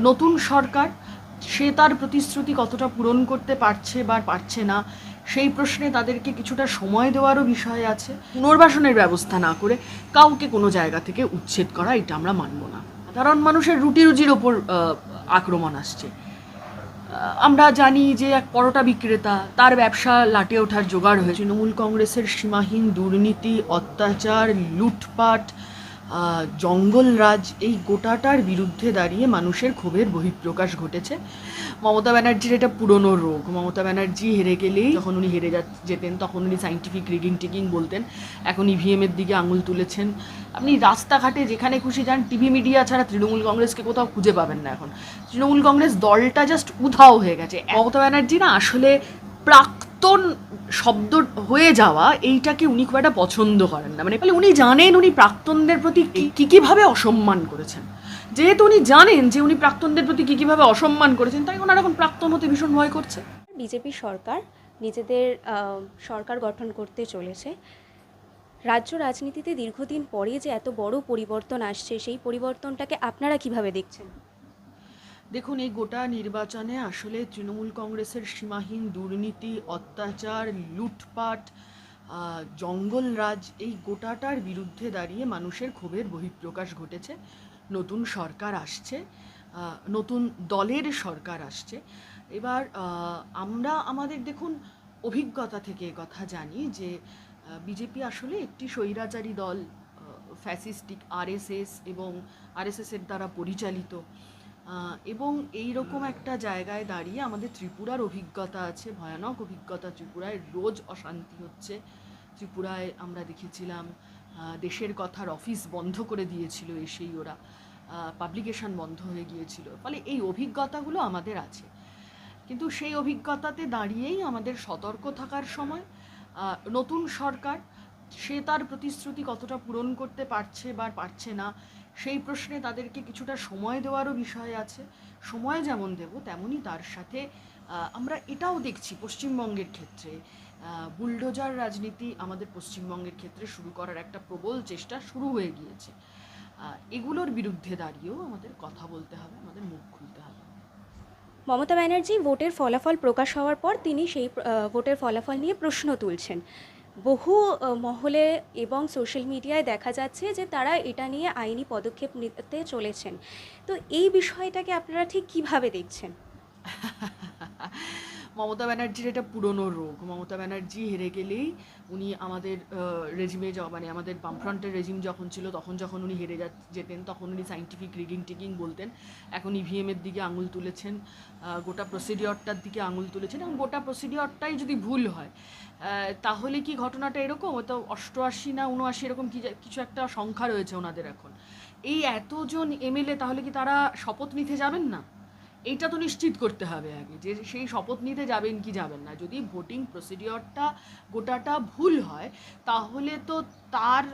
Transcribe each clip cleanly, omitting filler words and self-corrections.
নতুন সরকার সে তার প্রতিশ্রুতি কতটা পূরণ করতে পারছে বা পারছে না সেই প্রশ্নে তাদেরকে কিছুটা সময় দেওয়ারও বিষয় আছে। পুনর্বাসনের ব্যবস্থা না করে কাউকে কোনো জায়গা থেকে উচ্ছেদ করা এটা আমরা মানব না। সাধারণ মানুষের রুটি রুজির ওপর আক্রমণ আসছে। আমরা জানি যে এক পরোটা বিক্রেতা, তার ব্যবসা লাটে ওঠার জোগাড় হয়েছে। তৃণমূল কংগ্রেসের সীমাহীন দুর্নীতি, অত্যাচার, লুটপাট, জঙ্গলরাজ, এই গোটাটার বিরুদ্ধে দাঁড়িয়ে মানুষের ক্ষোভের বহিঃপ্রকাশ ঘটেছে। মমতা ব্যানার্জির এটা পুরনো রোগ। মমতা ব্যানার্জি হেরে গেলেই, যখন উনি হেরে যেতেন তখন উনি সাইন্টিফিক রিগিং টিগিং বলতেন, এখন ইভিএমের দিকে আঙুল তুলেছেন। আপনি রাস্তাঘাটে যেখানে খুশি যান, টিভি মিডিয়া ছাড়া তৃণমূল কংগ্রেসকে কোথাও খুঁজে পাবেন না। এখন তৃণমূল কংগ্রেস দলটা জাস্ট উধাও হয়ে গেছে। মমতা ব্যানার্জি না আসলে প্রাক্তন শব্দ হয়ে যাওয়া, এইটাকে উনি খুব একটা পছন্দ করেন না। মানে উনি জানেন উনি প্রাক্তনদের প্রতি কীভাবে অসম্মান করেছেন। যেহেতু উনি জানেন যে উনি প্রাক্তনদের প্রতি কীভাবে অসম্মান করেছেন, তাই ওনার এখন প্রাক্তন হতে ভীষণ ভয় করছে। বিজেপি সরকার নিজেদের সরকার গঠন করতে চলেছে। রাজ্য রাজনীতিতে দীর্ঘদিন পরে যে এত বড় পরিবর্তন আসছে, সেই পরিবর্তনটাকে আপনারা কিভাবে দেখছেন? দেখুন, এই গোটা নির্বাচনে আসলে তৃণমূল কংগ্রেসের সীমাহীন দুর্নীতি, অত্যাচার, লুটপাট, জঙ্গলরাজ, এই গোটাটার বিরুদ্ধে দাঁড়িয়ে মানুষের ক্ষোভের বহিঃপ্রকাশ ঘটেছে। নতুন সরকার আসছে, নতুন দলের সরকার আসছে। এবার আমরা আমাদের দেখুন অভিজ্ঞতা থেকে কথা জানি যে বিজেপি আসলে একটি স্বৈরাচারী দল, ফ্যাসিস্টিক আরএসএস এবং আরএসএসের দ্বারা পরিচালিত। এবং এই রকম একটা জায়গায় দাঁড়িয়ে আমাদের ত্রিপুরার অভিজ্ঞতা আছে, ভয়ানক অভিজ্ঞতা। ত্রিপুরায় রোজ অশান্তি হচ্ছে। ত্রিপুরায় আমরা দেখেছিলাম দেশের কথার অফিস বন্ধ করে দিয়েছিল এসেই ওরা, পাবলিকেশন বন্ধ হয়ে গিয়েছিল। ফলে এই অভিজ্ঞতাগুলো আমাদের আছে, কিন্তু সেই অভিজ্ঞতাতে দাঁড়িয়েই আমাদের সতর্ক থাকার সময়। নতুন সরকার সে তার প্রতিশ্রুতি কতটা পূরণ করতে পারছে বা পারছে না সেই প্রশ্নে তাদেরকে কিছুটা সময় দেওয়ারও বিষয় আছে। সময় যেমন দেব, তেমনই তার সাথে আমরা এটাও দেখছি পশ্চিমবঙ্গের ক্ষেত্রে বুলডোজার রাজনীতি আমাদের পশ্চিমবঙ্গের ক্ষেত্রে শুরু করার একটা প্রবল চেষ্টা শুরু হয়ে গিয়েছে। এগুলোর বিরুদ্ধে দাঁড়িয়েও আমাদের কথা বলতে হবে, আমাদের মুখ খুলতে হবে। মমতা ব্যানার্জি ভোটের ফলাফল প্রকাশ হওয়ার পর তিনি সেই ভোটের ফলাফল নিয়ে প্রশ্ন তুলছেন। বহু মহলে এবং সোশ্যাল মিডিয়ায় দেখা যাচ্ছে যে তারা এটা নিয়ে আইনি পদক্ষেপ নিতে চলেছেন। তো এই বিষয়টাকে আপনারা ঠিক কিভাবে দেখছেন? মমতা ব্যানার্জির এটা পুরনো রোগ। মমতা ব্যানার্জি হেরে গেলেই উনি আমাদের রেজিমে, মানে আমাদের বামফ্রন্টের রেজিম যখন ছিল তখন যখন উনি হেরে যেতেন তখন উনি সাইন্টিফিক রিগিং টিগিং বলতেন, এখন ইভিএমের দিকে আঙুল তুলেছেন, গোটা প্রসিডিওরটার দিকে আঙুল তুলেছেন। এবং গোটা প্রসিডিওরটাই যদি ভুল হয় তাহলে কি ঘটনাটা এরকম হতো? 88 না 79 এরকম কিছু একটা সংখ্যা রয়েছে ওনাদের এখন। এই এতজন এমএলএ তাহলে কি তারা শপথ নিতে যাবেন না? এইটা তো নিশ্চিত করতে হবে আগে যে সেই শপথ নিতে যাবেন কি যাবেন না। যদি ভোটিং প্রসিডিওরটা গোটাটা ভুল হয় তাহলে তো তার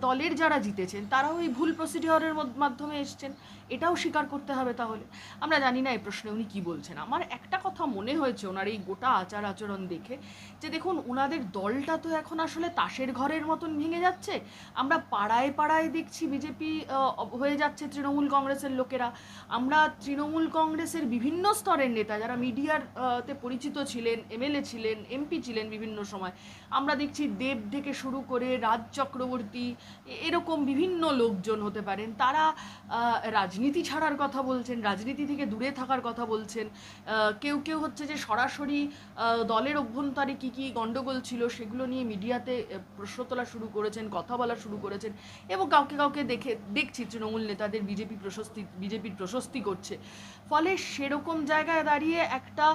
দলের যারা জিতেছেন তারাও এই ভুল প্রসিডিওরের মাধ্যমে এসছেন, এটাও স্বীকার করতে হবে। তাহলে আমরা জানি না এই প্রশ্নে উনি কী বলছেন। আমার একটা কথা মনে হয়েছে ওনার এই গোটা আচার আচরণ দেখে, যে দেখুন ওনাদের দলটা তো এখন আসলে তাসের ঘরের মতন ভেঙে যাচ্ছে। আমরা পাড়ায় পাড়ায় দেখছি বিজেপি হয়ে যাচ্ছে তৃণমূল কংগ্রেসের লোকেরা। আমরা তৃণমূল কংগ্রেসের বিভিন্ন স্তরের নেতা যারা মিডিয়ার তে পরিচিত ছিলেন, এমএলএ ছিলেন, এমপি ছিলেন বিভিন্ন সময়, আমরা দেখছি দেব থেকে শুরু করে রাজ চক্রবর্তী, এরকম বিভিন্ন লোকজন হতে পারেন, তারা রাজনীতি ছাড়ার কথা বলছেন, রাজনীতি থেকে দূরে থাকার কথা বলছেন। কেউ কেউ হচ্ছে যে সরাসরি দলের অভ্যন্তরে কী কী গণ্ডগোল ছিল সেগুলো নিয়ে মিডিয়াতে প্রশ্ন তোলা শুরু করেছেন, কথা বলা শুরু করেছেন। এবং কাউকে কাউকে দেখছি তৃণমূল নেতাদের বিজেপির প্রশস্তি করছে। ফলে সেরকম জায়গায় দাঁড়িয়ে একটা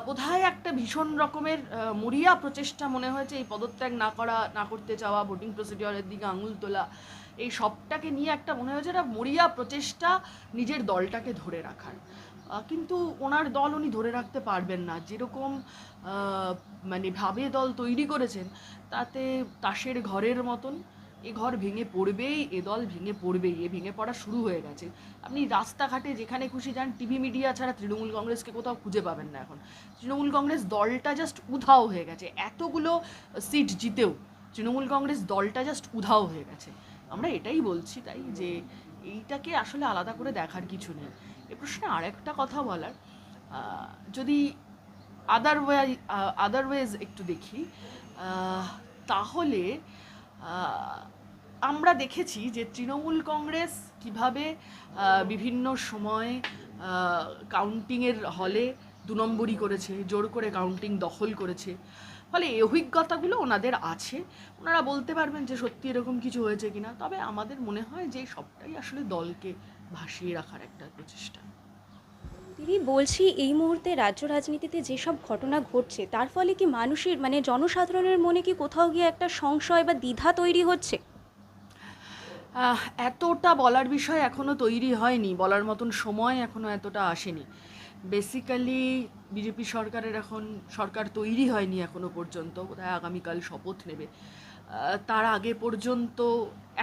বোধহয় একটা ভীষণ রকমের মরিয়া প্রচেষ্টা মনে হয়েছে এই পদত্যাগ না করতে চাওয়া, ভোটিং প্রসিডিওরের দিকে আঙুল তোলা, এই সবটাকে নিয়ে একটা মনে হয়েছে একটা মরিয়া প্রচেষ্টা নিজের দলটাকে ধরে রাখার। কিন্তু ওনার দল উনি ধরে রাখতে পারবেন না। যেরকম মানে ভাবে দল তৈরি করেছেন তাতে তাসের ঘরের মতন এ ঘর ভেঙে পড়বেই, এ দল ভেঙে পড়বেই, এ ভেঙে পড়া শুরু হয়ে গেছে। আপনি রাস্তাঘাটে যেখানে খুশি যান, টিভি মিডিয়া ছাড়া তৃণমূল কংগ্রেসকে কোথাও খুঁজে পাবেন না। এখন তৃণমূল কংগ্রেস দলটা জাস্ট উধাও হয়ে গেছে। এতগুলো সিট জিতেও তৃণমূল কংগ্রেস দলটা জাস্ট উধাও হয়ে গেছে। আমরা এটাই বলছি তাই যে এইটাকে আসলে আলাদা করে দেখার কিছু নেই। এ প্রশ্নে আরেকটা কথা বলার, যদি আদারওয়েজ একটু দেখি, তাহলে আমরা দেখেছি যে তৃণমূল কংগ্রেস কিভাবে বিভিন্ন সময় কাউন্টিংয়ের হলে 2 নম্বরই করেছে, জোর করে কাউন্টিং দখল করেছে। ফলে এই অভিজ্ঞতাগুলো ওনাদের আছে, ওনারা বলতে পারবেন যে সত্যি এরকম কিছু হয়েছে কিনা। তবে আমাদের মনে হয় যে সবটাই আসলে দলকে ভাসিয়ে রাখার একটা প্রচেষ্টা। দিদি বলছি, এই মুহূর্তে রাজ্য রাজনীতিতে যেসব ঘটনা ঘটছে তার ফলে কি মানুষের মানে জনসাধারণের মনে কি কোথাও গিয়ে একটা সংশয় বা দ্বিধা তৈরি হচ্ছে? এতটা বলার বিষয় এখনও তৈরি হয়নি, বলার মতন সময় এখনও এতটা আসেনি। বেসিক্যালি বিজেপি সরকারের এখন সরকার তৈরি হয়নি এখনও পর্যন্ত, বোধহয় আগামীকাল শপথ নেবে। তার আগে পর্যন্ত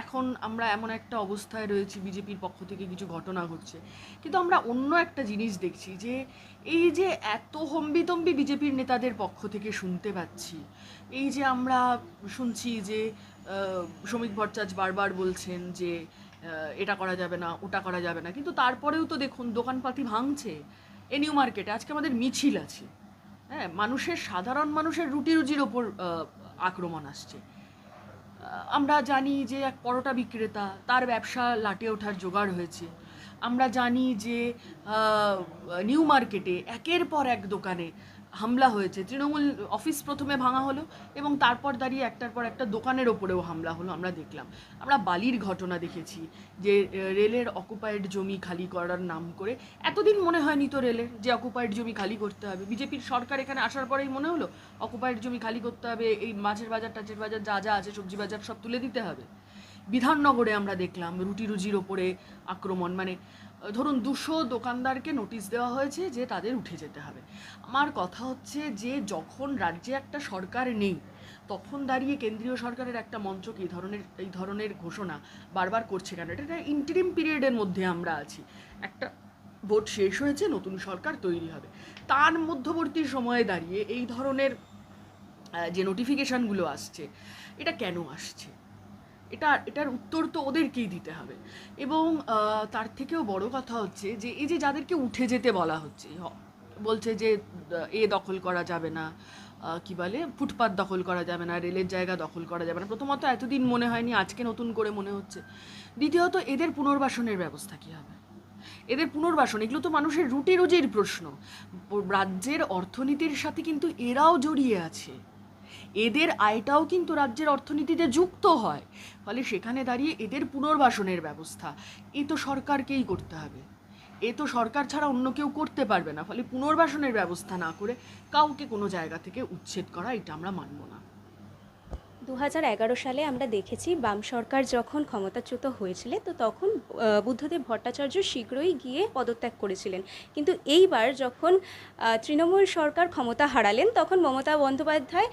এখন আমরা এমন একটা অবস্থায় রয়েছি, বিজেপির পক্ষ থেকে কিছু ঘটনা ঘটছে, কিন্তু আমরা অন্য একটা জিনিস দেখছি যে এই যে এত হম্বিতম্বি বিজেপির নেতাদের পক্ষ থেকে শুনতে পাচ্ছি, এই যে আমরা শুনছি যে শ্রমিক ভট্টাচার্য বারবার বলছেন যে এটা করা যাবে না, ওটা করা যাবে না, কিন্তু তারপরেও তো দেখুন দোকানপাতি ভাঙছে। নিউ মার্কেটে আজকে আমাদের মিছিল আছে, হ্যাঁ, সাধারণ মানুষের রুটি রুজির ওপর আক্রমণ আসছে। আমরা জানি যে এক পরোটা বিক্রেতা, তার ব্যবসা লাটে ওঠার জোগাড় হয়েছে। আমরা জানি যে নিউ মার্কেটে একের পর এক দোকানে হামলা হয়েছে। তৃণমূল অফিস প্রথমে ভাঙা হলো এবং তারপর দাঁড়িয়ে একটার পর একটা দোকানের ওপরেও হামলা হলো, আমরা দেখলাম। আমরা বালির ঘটনা দেখেছি যে রেলের অকুপায়েড জমি খালি করার নাম করে, এতদিন মনে হয়নি তো রেলের যে অকুপায়েড জমি খালি করতে হবে। বিজেপির সরকার এখানে আসার পরেই মনে হলো অকুপায়েড জমি খালি করতে হবে, এই মাছের বাজার টাছের বাজার যা যা আছে, সবজি বাজার সব তুলে দিতে হবে। বিধাননগরে আমরা দেখলাম রুটি রুজির ওপরে আক্রমণ, মানে ধরুন 200 দোকানদারকে নোটিশ দেওয়া হয়েছে যে তাদের উঠে যেতে হবে। আমার কথা হচ্ছে যে যখন রাজ্যে একটা সরকার নেই, তখন দাঁড়িয়ে কেন্দ্রীয় সরকারের একটা মঞ্চকে এই ধরনের ঘোষণা বারবার করছে কেন? এটা ইন্টারিম পিরিয়ডের মধ্যে আমরা আছি, একটা ভোট শেষ হয়েছে, নতুন সরকার তৈরি হবে, তার মধ্যবর্তী সময়ে দাঁড়িয়ে এই ধরনের যে নোটিফিকেশানগুলো আসছে, এটা কেন আসছে? এটার উত্তর তো ওদেরকেই দিতে হবে। এবং তার থেকেও বড় কথা হচ্ছে যে এই যে যাদেরকে উঠে যেতে বলা হচ্ছে, বলছে যে দখল করা যাবে না, কি বলে, ফুটপাত দখল করা যাবে না, রেলের জায়গা দখল করা যাবে না। প্রথমত এতদিন মনে হয়নি, আজকে নতুন করে মনে হচ্ছে। দ্বিতীয়ত এদের পুনর্বাসনের ব্যবস্থা কী হবে? এদের পুনর্বাসন, এগুলো তো মানুষের রুটি রুজির প্রশ্ন। রাজ্যের অর্থনীতির সাথে কিন্তু এরাও জড়িয়ে আছে, এদের আয়টাও কিন্তু রাজ্যের অর্থনীতিতে যুক্ত হয়। ফলে সেখানে দাঁড়িয়ে এদের পুনর্বাসনের ব্যবস্থা এ তো সরকারকেই করতে হবে, এ তো সরকার ছাড়া অন্য কেউ করতে পারবে না। ফলে পুনর্বাসনের ব্যবস্থা না করে কাউকে কোনো জায়গা থেকে উচ্ছেদ করা, এটা আমরা মানব না। 2011 সালে আমরা দেখেছি বাম সরকার যখন ক্ষমতাচ্যুত হয়েছিল, তো তখন বুদ্ধদেব ভট্টাচার্য শীঘ্রই গিয়ে পদত্যাগ করেছিলেন। কিন্তু এইবার যখন তৃণমূল সরকার ক্ষমতা হারালেন, তখন মমতা বন্দ্যোপাধ্যায়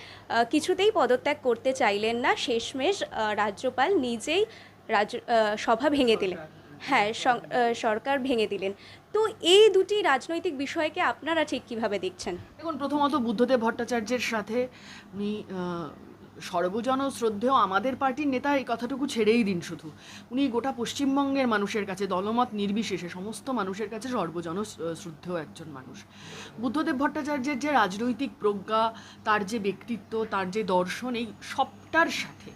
কিছুতেই পদত্যাগ করতে চাইলেন না। শেষমেশ রাজ্যপাল নিজেই সভা ভেঙে দিলেন। হ্যাঁ, সরকার ভেঙে দিলেন। তো এই দুটি রাজনৈতিক বিষয়কে আপনারা ঠিক কীভাবে দেখছেন? দেখুন, প্রথমত বুদ্ধদেব ভট্টাচার্যের সাথে উনি সর্বজন শ্রদ্ধেয়, আমাদের পার্টির নেতা, এই কথাটুকু ছেড়েই দিন। শুধু উনি গোটা পশ্চিমবঙ্গের মানুষের কাছে দলমত নির্বিশেষে সমস্ত মানুষের কাছে সর্বজন শ্রদ্ধেয় একজন মানুষ। বুদ্ধদেব ভট্টাচার্যের যে রাজনৈতিক প্রজ্ঞা, তার যে ব্যক্তিত্ব, তার যে দর্শন, এই সবটার সাথে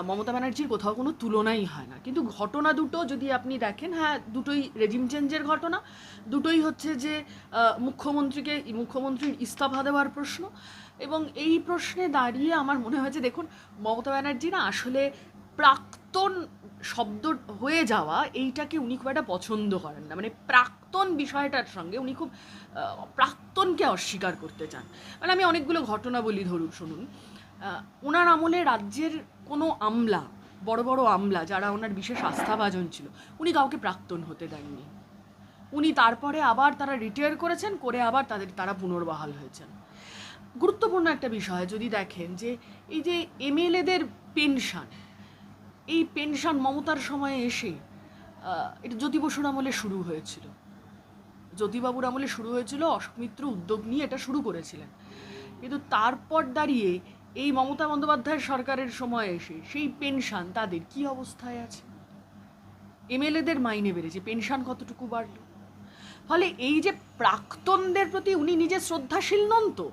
মমতা ব্যানার্জির কোথাও কোনো তুলনাই হয় না। কিন্তু ঘটনা দুটো যদি আপনি দেখেন, হ্যাঁ, দুটোই রেজিম চেঞ্জের ঘটনা, দুটোই হচ্ছে যে মুখ্যমন্ত্রীর ইস্তফা দেওয়ার প্রশ্ন। এবং এই প্রশ্নে দাঁড়িয়ে আমার মনে হয়েছে, দেখুন, মমতা ব্যানার্জি না আসলে প্রাক্তন শব্দ হয়ে যাওয়া এইটাকে উনি খুব একটা পছন্দ করেন না। মানে প্রাক্তন বিষয়টার সঙ্গে উনি খুব প্রাক্তনকে অস্বীকার করতে চান। মানে আমি অনেকগুলো ঘটনা বলি, ধরুন শুনুন। ওনার আমলে রাজ্যের কোনো আমলা, বড় বড় আমলা যারা ওনার বিশেষ আস্থাভাজন ছিল, উনি কাউকে প্রাক্তন হতে দেননি। উনি তারপরে আবার তারা রিটায়ার করেছেন, করে আবার তারা পুনর্বহাল হয়েছেন। গুরুত্বপূর্ণ একটা বিষয় যদি দেখেন যে এই যে এমএলএদের পেনশন, এই পেনশন মমতার সময়ে এসে এটা জ্যোতি বসুর আমলে শুরু হয়েছিল, জ্যোতিবাবুর আমলে শুরু হয়েছিল, অশোক মিত্র উদ্যোগ নিয়ে এটা শুরু করেছিলেন। কিন্তু তারপর দাঁড়িয়ে এই মমতা বন্দ্যোপাধ্যায়ের সরকারের সময় এসে সেই পেনশন তাদের কি অবস্থায় আছে? এমএলএদের মাইনে বেড়েছে, পেনশন কতটুকু বাড়ল? ফলে এই যে প্রাক্তনদের প্রতি উনি নিজে শ্রদ্ধাশীল নন তো,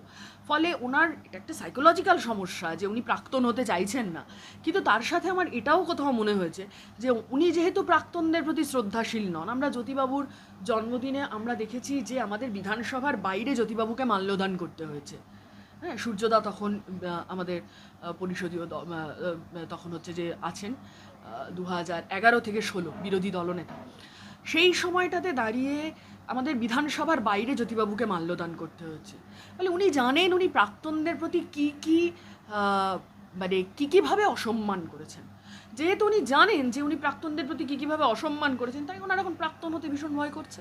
ফলে ওনার এটা একটা সাইকোলজিক্যাল সমস্যা যে উনি প্রাক্তন হতে চাইছেন না। কিন্তু তার সাথে আমার এটাও কোথাও মনে হয়েছে যে উনি যেহেতু প্রাক্তনদের প্রতি শ্রদ্ধাশীল নন, আমরা জ্যোতিবাবুর জন্মদিনে আমরা দেখেছি যে আমাদের বিধানসভার বাইরে জ্যোতিবাবুকে মাল্যদান করতে হয়েছে। হ্যাঁ, সূর্যদা তখন আমাদের পরিষদীয় তখন হচ্ছে যে আছেন 2011 থেকে 16 বিরোধী দলনেতা। সেই সময়টাতে দাঁড়িয়ে আমাদের বিধানসভার বাইরে জ্যোতিবাবুকে মাল্যদান করতে হয়েছে। ফলে উনি জানেন উনি প্রাক্তনদের প্রতি মানে কীভাবে অসম্মান করেছেন। যেহেতু উনি জানেন যে উনি প্রাক্তনদের প্রতি কীভাবে অসম্মান করেছেন, তাই ওনার এখন প্রাক্তন হতে ভীষণ ভয় করছে।